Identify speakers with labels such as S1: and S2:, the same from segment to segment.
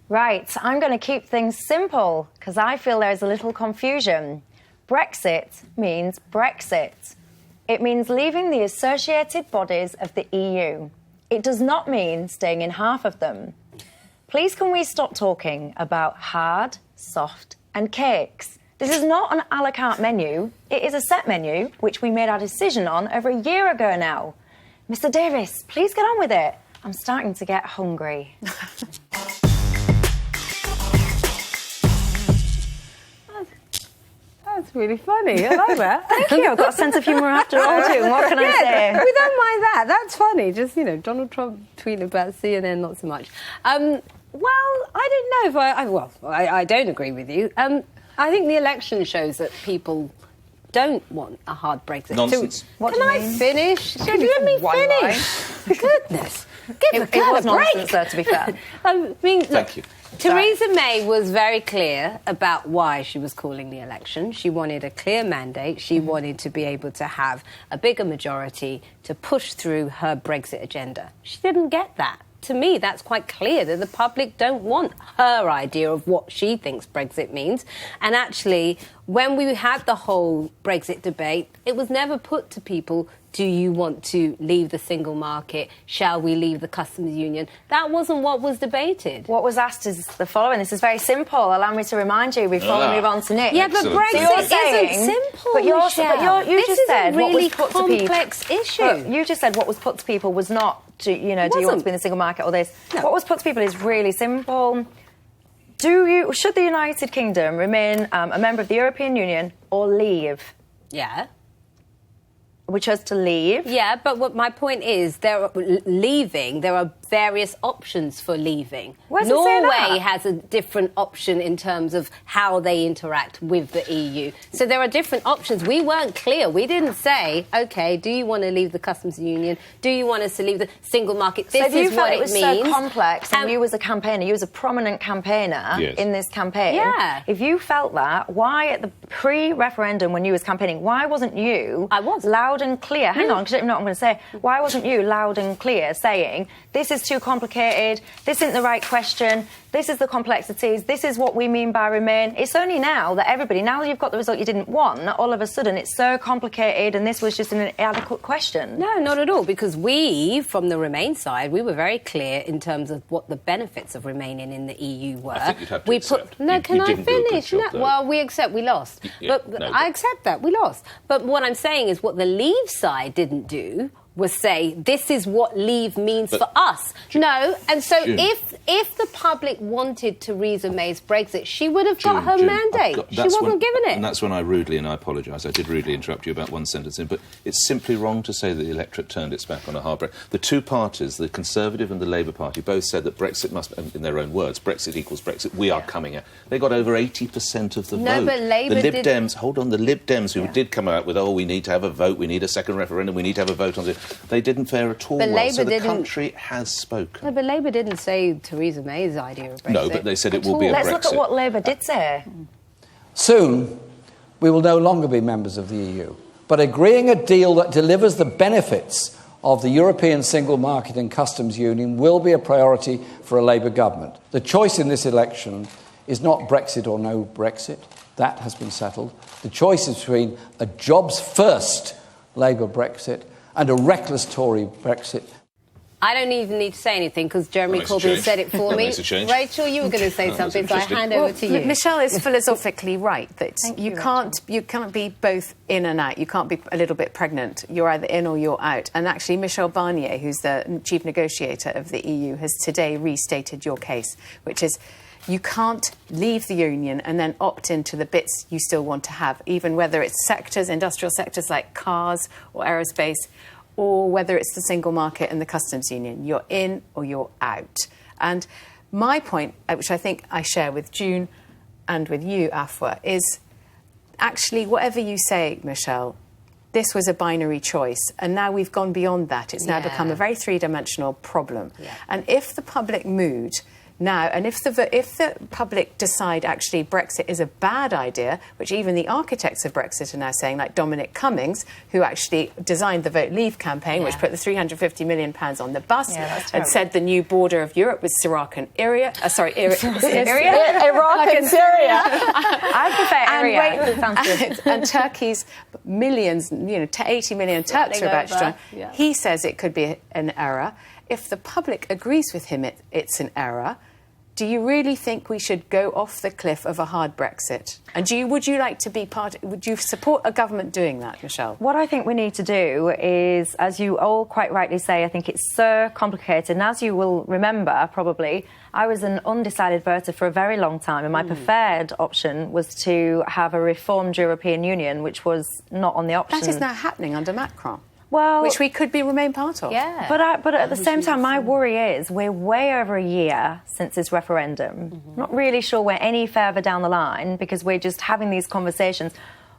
S1: Right, I'm going to keep things simple because I feel there's a little confusion. Brexit means Brexit. It means leaving the associated bodies of the EU. It does not mean staying in half of them. Please can we stop talking about hard, soft and cakes? This is not an a la carte menu. It is a set menu, which we made our decision on over a year ago now. Mr Davis, please get on with it. I'm starting to get hungry.
S2: That's really funny. I like that.
S1: Thank you. I've got a sense of humour after all, too. What can I say?
S2: We don't mind that. That's funny. Just, Donald Trump tweeting about CNN, not so much. Well, I don't know if I don't agree with you. I think the election shows that people don't want a hard Brexit.
S3: Nonsense.
S2: Can I finish? Let me finish. Goodness. Give a girl a break.
S1: Nonsense, though, to be fair.
S3: Thank you.
S2: Theresa May was very clear about why she was calling the election. She wanted a clear mandate. She wanted to be able to have a bigger majority to push through her Brexit agenda. She didn't get that. To me, that's quite clear that the public don't want her idea of what she thinks Brexit means. And actually, when we had the whole Brexit debate, it was never put to people, do you want to leave the single market? Shall we leave the customs union? That wasn't what was debated.
S1: What was asked is the following. This is very simple. Allow me to remind you before we move on to Nick.
S2: Yeah, but Brexit isn't simple,
S1: you
S2: this
S1: just said
S2: is a really
S1: what was put to people.
S2: complex issue.
S1: But you just said what was put to people was not, do you want to be in the single market or this?
S2: No.
S1: What was put to people is really simple. Should the United Kingdom remain a member of the European Union or leave?
S2: Yeah.
S1: We chose to leave.
S2: Yeah, but what my point is, there are various options for leaving.
S1: Where's it say that?
S2: Norway has a different option in terms of how they interact with the EU. So there are different options. We weren't clear. We didn't say, OK, do you want to leave the customs union? Do you want us to leave the single market? This
S1: so if you
S2: is
S1: felt
S2: what
S1: it was
S2: means.
S1: so complex, and you as a campaigner, you as a prominent campaigner in this campaign, if you felt that, why at the pre-referendum when you was campaigning, why wasn't you loud and clear? Hang on, because I don't know what I'm going to say. Why wasn't you loud and clear saying, this is too complicated, this isn't the right question, this is the complexities, this is what we mean by remain? It's only now that now you've got the result you didn't want, all of a sudden it's so complicated and this was just an inadequate question.
S2: No, not at all, because we, from the Remain side, we were very clear in terms of what the benefits of remaining in the EU were.
S3: I think you'd have to accept.
S2: Can I finish?
S3: Job,
S2: we accept we lost. I accept that, we lost. But what I'm saying is what the Leave side didn't do was say, this is what leave means for us. No, and so if the public wanted Theresa May's Brexit, she would have got her mandate. She wasn't given it.
S3: And that's when I rudely, and I apologise, I did rudely interrupt you about one sentence in, but it's simply wrong to say that the electorate turned its back on a hard Brexit. The two parties, the Conservative and the Labour Party, both said that Brexit must, in their own words, Brexit equals Brexit, we are coming out. They got over 80% of the vote.
S2: No, but Labour
S3: the Lib Dems, who did come out with, we need to have a vote, we need a second referendum, we need to have a vote on this, they didn't fare at all well. So the country has spoken.
S2: No, but Labour didn't say Theresa May's idea of Brexit.
S3: No, but they said it will be a Brexit.
S1: Let's look at what Labour did say.
S4: Soon, we will no longer be members of the EU, but agreeing a deal that delivers the benefits of the European single market and customs union will be a priority for a Labour government. The choice in this election is not Brexit or no Brexit. That has been settled. The choice is between a jobs-first Labour Brexit and a reckless Tory Brexit.
S2: I don't even need to say anything because Jeremy Corbyn said it for me. Rachel, you were going to say something, so I hand over to you.
S5: Michelle is philosophically right that you can't be both in and out. You can't be a little bit pregnant. You're either in or you're out. And actually, Michel Barnier, who's the chief negotiator of the EU, has today restated your case, which is you can't leave the union and then opt into the bits you still want to have, even whether it's sectors, industrial sectors like cars or aerospace, or whether it's the single market and the customs union. You're in or you're out. And my point, which I think I share with June and with you, Afua, is actually whatever you say, Michelle, this was a binary choice, and now we've gone beyond that. It's now become a very three-dimensional problem. Yeah. And if the public mood now. And if the public decide actually Brexit is a bad idea, which even the architects of Brexit are now saying, like Dominic Cummings, who actually designed the Vote Leave campaign, which put the £350 million on the bus, and said the new border of Europe was Iraq and Syria.
S1: Iraq and Syria. I prefer Syria.
S5: And Turkey's millions, 80 million Turks are about to join. Yeah. He says it could be an error. If the public agrees with him it's an error, do you really think we should go off the cliff of a hard Brexit? And would you like to be would you support a government doing that, Michelle?
S1: What I think we need to do is, as you all quite rightly say, I think it's so complicated. And as you will remember, probably, I was an undecided voter for a very long time, and my preferred option was to have a reformed European Union, which was not on the option.
S5: That is now happening under Macron.
S1: Well,
S5: which we could remain part of.
S2: Yeah.
S1: But at the same time, my worry is we're way over a year since this referendum. Not really sure we're any further down the line because we're just having these conversations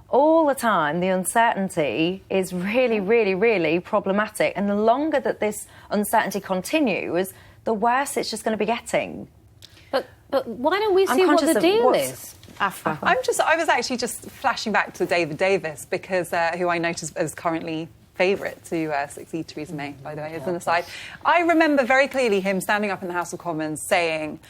S1: all the time. The uncertainty is really, really, really problematic. And the longer that this uncertainty continues, the worse it's just going to be getting.
S2: But why don't we see what the deal is?
S5: Afra.
S6: I was actually just flashing back to David Davis because who I notice is currently favourite to succeed Theresa May, by the way, as an aside. I remember very clearly him standing up in the House of Commons saying,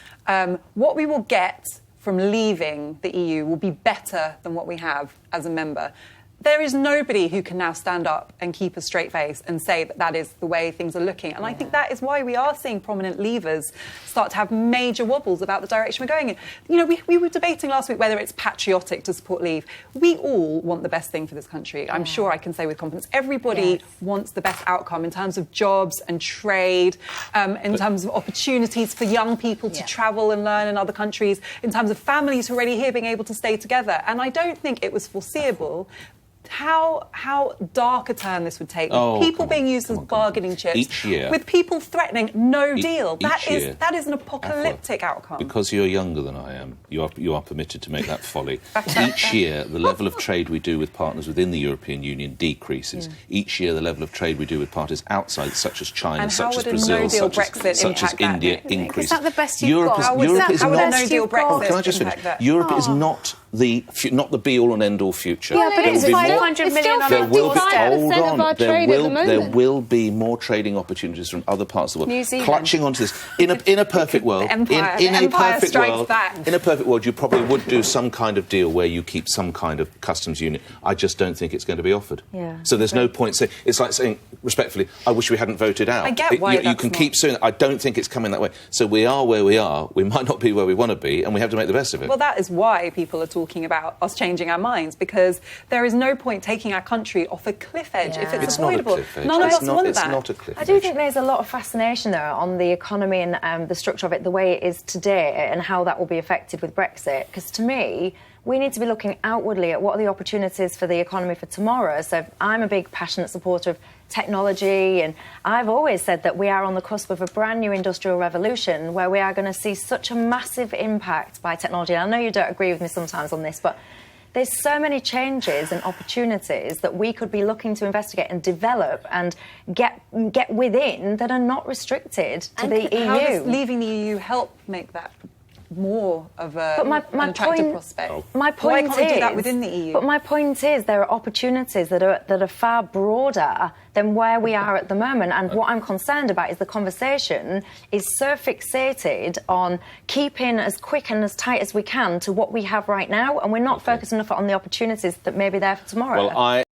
S6: what we will get from leaving the EU will be better than what we have as a member. There is nobody who can now stand up and keep a straight face and say that that is the way things are looking. And I think that is why we are seeing prominent leavers start to have major wobbles about the direction we're going in. You know, we were debating last week whether it's patriotic to support Leave. We all want the best thing for this country. I'm sure I can say with confidence. Everybody wants the best outcome in terms of jobs and trade, in terms of opportunities for young people to travel and learn in other countries, in terms of families who are already here being able to stay together. And I don't think it was foreseeable how dark a turn this would take. With people being used as bargaining chips.
S3: Each year.
S6: With people threatening no deal. That is an apocalyptic outcome.
S3: Because you're younger than I am, you are permitted to make that folly. Each year, the level of trade we do with partners within the European Union decreases. Each year, the level of trade we do with partners outside, such as China, such as Brazil, such as India, increases.
S5: Is that the best you've got?
S6: How would a no-deal Brexit
S3: Can I just finish? Europe is not the be-all and end-all future.
S5: Yeah, but it's 500 million on our doorstep.
S3: There will be more trading opportunities from other parts of the world.
S5: New Zealand.
S3: Clutching onto this. In a perfect world, in a perfect world, you probably would do some kind of deal where you keep some kind of customs union. I just don't think it's going to be offered.
S1: Yeah.
S3: So there's no point saying... It's like saying, respectfully, I wish we hadn't voted out.
S6: I get why
S3: you can keep saying that. I don't think it's coming that way. So we are where we are. We might not be where we want to be, and we have to make the best of it.
S6: Well, that is why people are talking about us changing our minds, because there is no point taking our country off a cliff edge if it's avoidable.
S3: Not a cliff edge.
S6: None of us want that.
S3: It's not a cliff edge.
S1: I do think there's a lot of fascination, though, on the economy and the structure of it, the way it is today, and how that will be affected with Brexit. Because to me, we need to be looking outwardly at what are the opportunities for the economy for tomorrow. So I'm a big, passionate supporter of technology, and I've always said that we are on the cusp of a brand new industrial revolution where we are going to see such a massive impact by technology. And I know you don't agree with me sometimes on this, but there's so many changes and opportunities that we could be looking to investigate and develop and get within that are not restricted to the EU.
S6: How does leaving the EU help make that more of an attractive prospect?
S1: My point
S6: Why can't we do that within the EU?
S1: But my point is there are opportunities that are far broader than where we are at the moment. And what I'm concerned about is the conversation is so fixated on keeping as quick and as tight as we can to what we have right now, and we're not focused enough on the opportunities that may be there for tomorrow.
S3: Well,